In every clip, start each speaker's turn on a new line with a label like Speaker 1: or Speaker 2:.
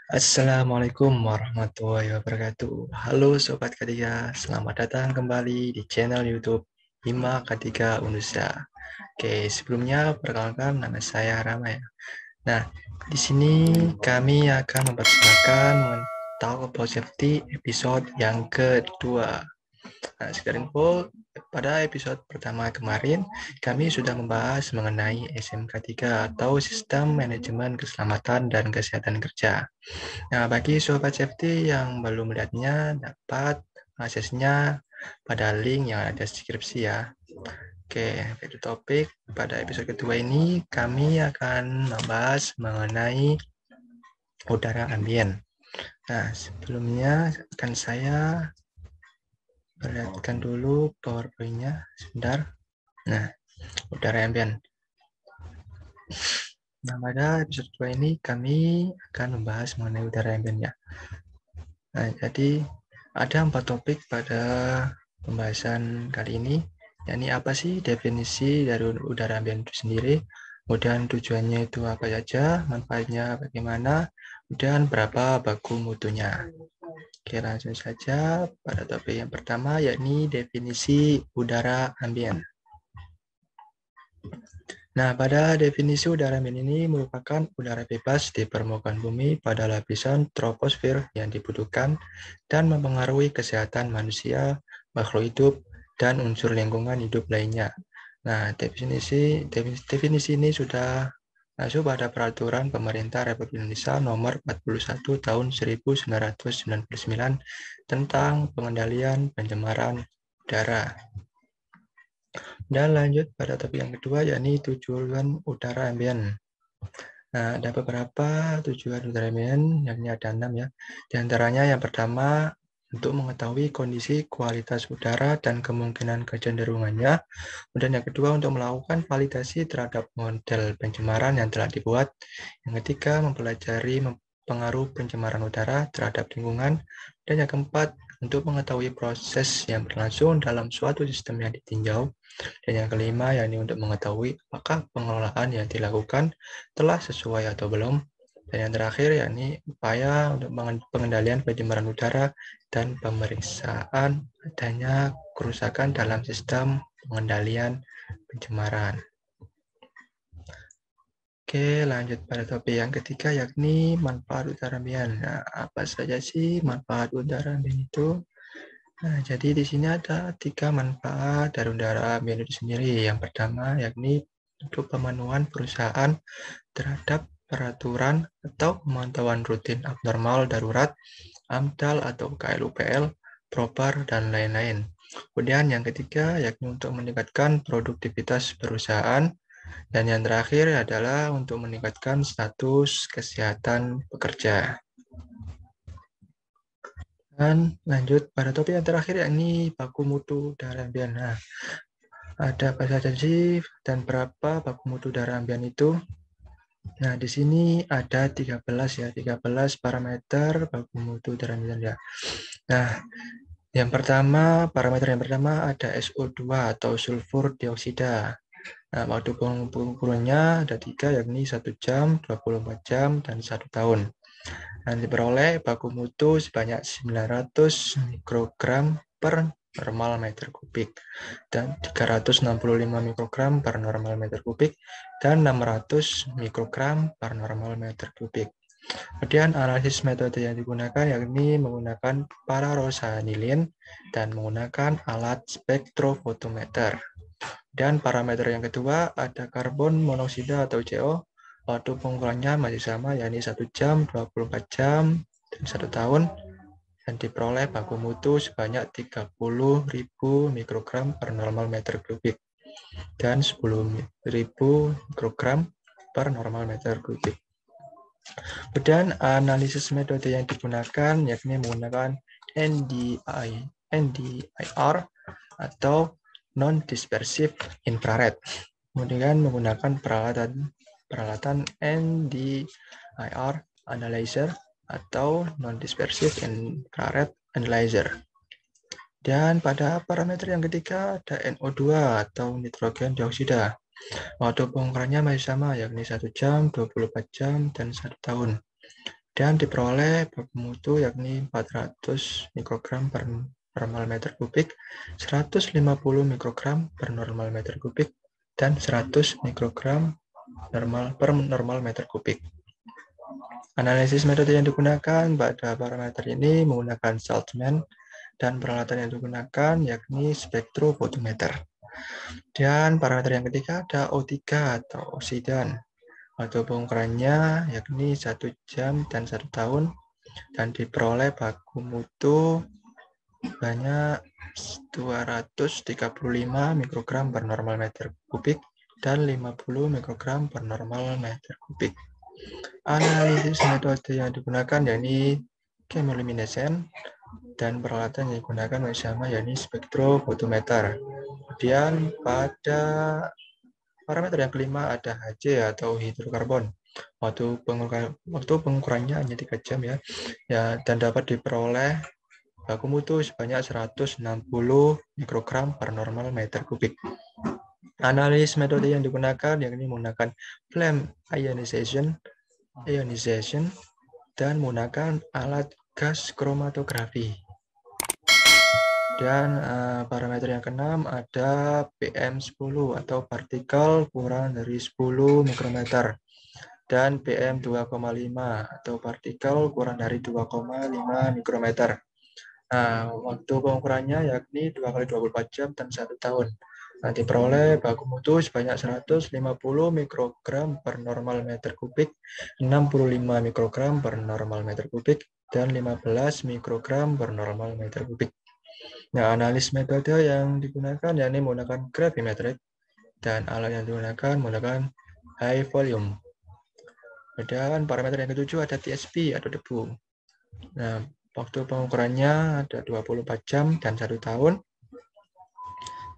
Speaker 1: Assalamualaikum warahmatullahi wabarakatuh. Halo Sobat K3, selamat datang kembali di channel YouTube Hima K3 Unusa. Oke, sebelumnya perkenalkan nama saya Rama ya. Nah, di sini kami akan mempersembahkan Talk About Safety episode yang kedua. Nah, sekedar info, pada episode pertama kemarin, kami sudah membahas mengenai SMK 3 atau Sistem Manajemen Keselamatan dan Kesehatan Kerja. Nah, bagi Sobat Safety yang belum melihatnya, dapat aksesnya pada link yang ada di deskripsi ya. Oke, itu topik. Pada episode kedua ini, kami akan membahas mengenai udara ambien. Nah, sebelumnya akan saya perlihatkan dulu PowerPoint-nya sebentar. Nah, udara ambien. Nah, pada episode kedua ini kami akan membahas mengenai udara ambien ya. Nah, jadi ada 4 topik pada pembahasan kali ini, yakni apa sih definisi dari udara ambien itu sendiri, kemudian tujuannya itu apa saja, manfaatnya bagaimana, dan berapa baku mutunya. Oke, langsung saja pada topik yang pertama, yakni definisi udara ambien. Nah, pada definisi udara ambien ini merupakan udara bebas di permukaan bumi pada lapisan troposfer yang dibutuhkan dan mempengaruhi kesehatan manusia, makhluk hidup, dan unsur lingkungan hidup lainnya. Nah, definisi ini sudah masuk pada peraturan pemerintah Republik Indonesia nomor 41 tahun 1999 tentang pengendalian pencemaran udara. Dan lanjut pada topik yang kedua, yakni tujuan udara ambien. Nah, ada beberapa tujuan udara ambien, yakni ada 6 ya. Di antaranya yang pertama, untuk mengetahui kondisi kualitas udara dan kemungkinan kecenderungannya. Kemudian yang kedua, untuk melakukan validasi terhadap model pencemaran yang telah dibuat. Yang ketiga, mempelajari pengaruh pencemaran udara terhadap lingkungan. Dan yang keempat, untuk mengetahui proses yang berlangsung dalam suatu sistem yang ditinjau. Dan yang kelima, yakni untuk mengetahui apakah pengelolaan yang dilakukan telah sesuai atau belum. Dan yang terakhir, yakni upaya untuk pengendalian pencemaran udara dan pemeriksaan adanya kerusakan dalam sistem pengendalian pencemaran. Oke, lanjut pada topik yang ketiga, yakni manfaat udara ambien. Nah, apa saja sih manfaat udara ambien itu? Nah, jadi di sini ada 3 manfaat dari udara ambien itu sendiri. Yang pertama, yakni untuk pemenuhan perusahaan terhadap peraturan atau pemantauan rutin abnormal darurat, AMDAL atau KLUPL, PROPAR, dan lain-lain. Kemudian yang ketiga, yakni untuk meningkatkan produktivitas perusahaan. Dan yang terakhir adalah untuk meningkatkan status kesehatan pekerja. Dan lanjut pada topik yang terakhir, yakni baku mutu udara ambien. Nah, ada apa saja sih dan berapa baku mutu udara ambien itu? Nah, di sini ada 13 ya, 13 parameter baku mutu udara ambien ya. Nah, parameter yang pertama ada SO2 atau sulfur dioksida. Nah, waktu pengukurannya ada 3, yakni 1 jam, 24 jam, dan 1 tahun. Dan diperoleh baku mutu sebanyak 900 mikrogram per normal meter kubik dan 365 mikrogram per normal meter kubik dan 600 mikrogram per normal meter kubik. Kemudian analisis metode yang digunakan yakni menggunakan pararosanilin dan menggunakan alat spektrofotometer. Dan parameter yang kedua ada karbon monoksida atau CO. Waktu pengukurannya masih sama, yakni 1 jam, 24 jam, dan 1 tahun. Dan diperoleh baku mutu sebanyak 30.000 mikrogram per normal meter kubik. Dan 10.000 mikrogram per normal meter kubik. Kemudian analisis metode yang digunakan yakni menggunakan NDIR atau non-dispersive infrared. Kemudian menggunakan peralatan NDIR analyzer atau non-dispersive infrared analyzer. Dan pada parameter yang ketiga ada NO2 atau nitrogen dioksida. Waktu pengukurannya masih sama, yakni 1 jam, 24 jam, dan 1 tahun. dan diperoleh baku mutu yakni 400 mikrogram per normal meter kubik, 150 mikrogram per normal meter kubik, dan 100 mikrogram per normal meter kubik. Analisis metode yang digunakan pada parameter ini menggunakan Saltzman, dan peralatan yang digunakan yakni spektrofotometer. Dan parameter yang ketiga ada O3 atau oksidan. Waktu pengukurannya yakni 1 jam dan 1 tahun, dan diperoleh baku mutu banyak 235 mikrogram per normal meter kubik dan 50 mikrogram per normal meter kubik. Analisis metode yang digunakan yakni chemiluminescence, dan peralatan yang digunakan bersama yakni spektrofotometer. Kemudian pada parameter yang kelima ada Hg atau hidrokarbon. Waktu pengukurannya hanya 3 jam ya, dan dapat diperoleh baku mutu sebanyak 160 mikrogram per normal meter kubik. Analis metode yang digunakan yakni menggunakan flame ionization dan menggunakan alat gas kromatografi. Dan parameter yang keenam ada PM10 atau partikel kurang dari 10 mikrometer, dan PM2,5 atau partikel kurang dari 2,5 mikrometer. Nah, waktu pengukurannya yakni 2 kali 24 jam dan 1 tahun. Nah, diperoleh baku mutu sebanyak 150 mikrogram per normal meter kubik, 65 mikrogram per normal meter kubik, dan 15 mikrogram per normal meter kubik. Nah, analis metode yang digunakan yakni menggunakan gravimetrik, dan alat yang digunakan menggunakan high volume. Dan parameter yang ketujuh ada TSP atau debu. Nah, waktu pengukurannya ada 24 jam dan 1 tahun,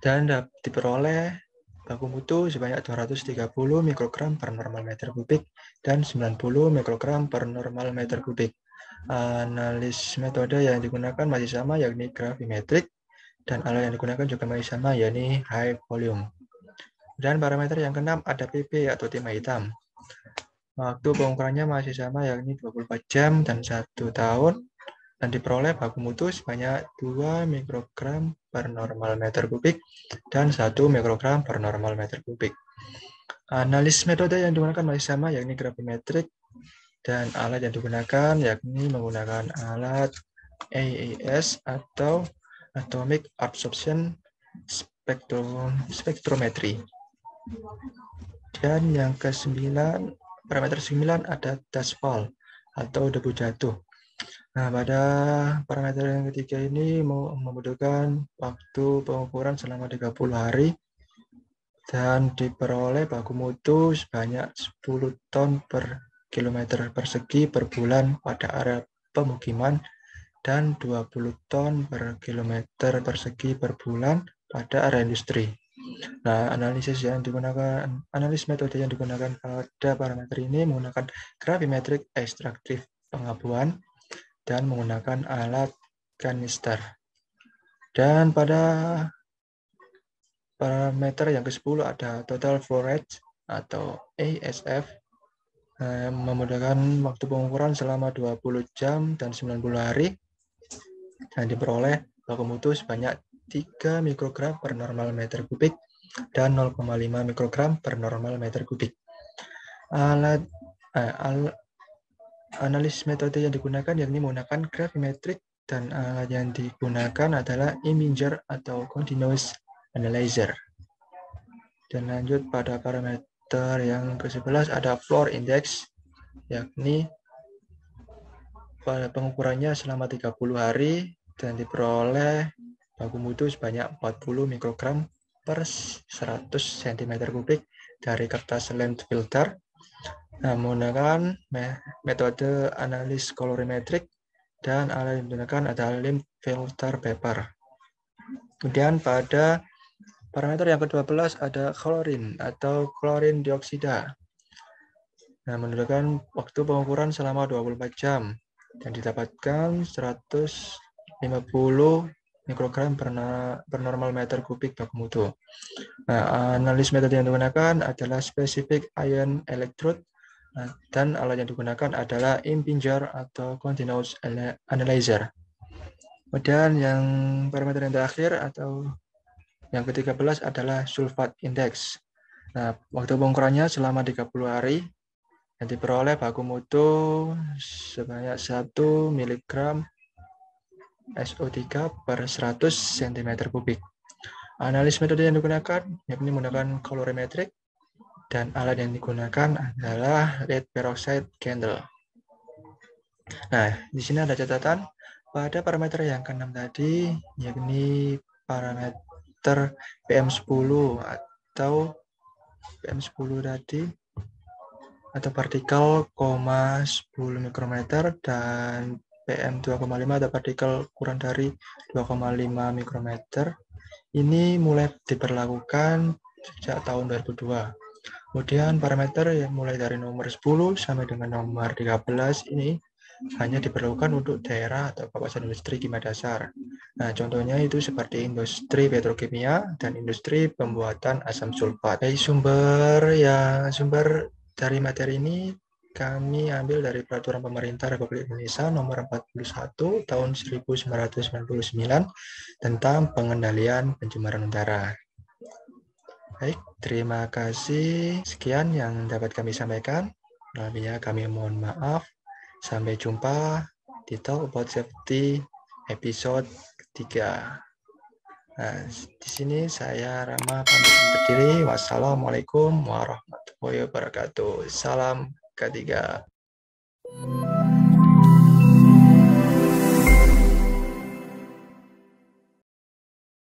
Speaker 1: dan diperoleh baku mutu sebanyak 230 mikrogram per normal meter kubik dan 90 mikrogram per normal meter kubik. Analis metode yang digunakan masih sama yakni gravimetrik, dan alat yang digunakan juga masih sama yakni high volume. Dan parameter yang keenam ada PP atau timah hitam. Waktu pengukurannya masih sama yakni 24 jam dan 1 tahun, dan diperoleh baku mutu sebanyak 2 mikrogram per normal meter kubik dan 1 mikrogram per normal meter kubik. Analis metode yang digunakan masih sama yakni gravimetrik, dan alat yang digunakan yakni menggunakan alat AAS atau Atomic Absorption Spectrometry. Dan yang ke-9, parameter 9 ada dust fall atau debu jatuh. Nah, pada parameter yang ketiga ini membutuhkan waktu pengukuran selama 30 hari, dan diperoleh baku mutu sebanyak 10 ton per kilometer persegi per bulan pada area pemukiman, dan 20 ton per kilometer persegi per bulan pada area industri. Nah, analis metode yang digunakan pada parameter ini menggunakan gravimetric extractive pengabuan dan menggunakan alat kanister. Dan pada parameter yang ke-10 ada total flow rate atau ASF, memudahkan waktu pengukuran selama 20 jam dan 90 hari, dan diperoleh baku mutu sebanyak 3 mikrogram per normal meter kubik dan 0,5 mikrogram per normal meter kubik. Analis metode yang digunakan yakni menggunakan gravimetrik, dan alat yang digunakan adalah imager atau continuous analyzer. Dan lanjut pada parameter yang ke-11 ada floor index, yakni pada pengukurannya selama 30 hari, dan diperoleh baku mutu sebanyak 40 mikrogram per 100 cm kubik dari kertas lem filter. Nah, menggunakan metode analis kolorimetrik, dan alat yang digunakan adalah lem filter paper. Kemudian pada parameter yang ke-12 ada klorin atau klorin dioksida. Nah, menunjukkan waktu pengukuran selama 24 jam, dan didapatkan 150 mikrogram per normal meter kubik baku mutu. Nah, analis metode yang digunakan adalah specific ion electrode Nah, dan alat yang digunakan adalah impinger atau continuous analyzer. Kemudian yang parameter yang terakhir atau yang ke-13 adalah sulfat index. Nah, waktu pengukurannya selama 30 hari yang diperoleh baku mutu sebanyak 1 mg SO3 per 100 cm3. Analis metode yang digunakan yakni menggunakan colorimetric dan alat yang digunakan adalah lead peroxide candle. Nah, di sini ada catatan pada parameter yang ke-6 tadi, yakni parameter PM10 atau PM10 tadi, atau partikel, 10 mikrometer, dan PM2,5 atau partikel kurang dari 2,5 mikrometer. Ini mulai diberlakukan sejak tahun 2002. Kemudian parameter yang mulai dari nomor 10 sampai dengan nomor 13 ini hanya diperlukan untuk daerah atau kawasan industri kimia dasar. Nah, contohnya itu seperti industri petrokimia dan industri pembuatan asam sulfat. Sumber dari materi ini kami ambil dari Peraturan Pemerintah Republik Indonesia Nomor 41 Tahun 1999 tentang pengendalian pencemaran udara. Baik, terima kasih. Sekian yang dapat kami sampaikan. Lebihnya kami mohon maaf. Sampai jumpa di Talk About Safety episode ketiga. Nah, di sini saya Rama pamit undur diri. Wassalamualaikum warahmatullahi wabarakatuh. Salam ketiga.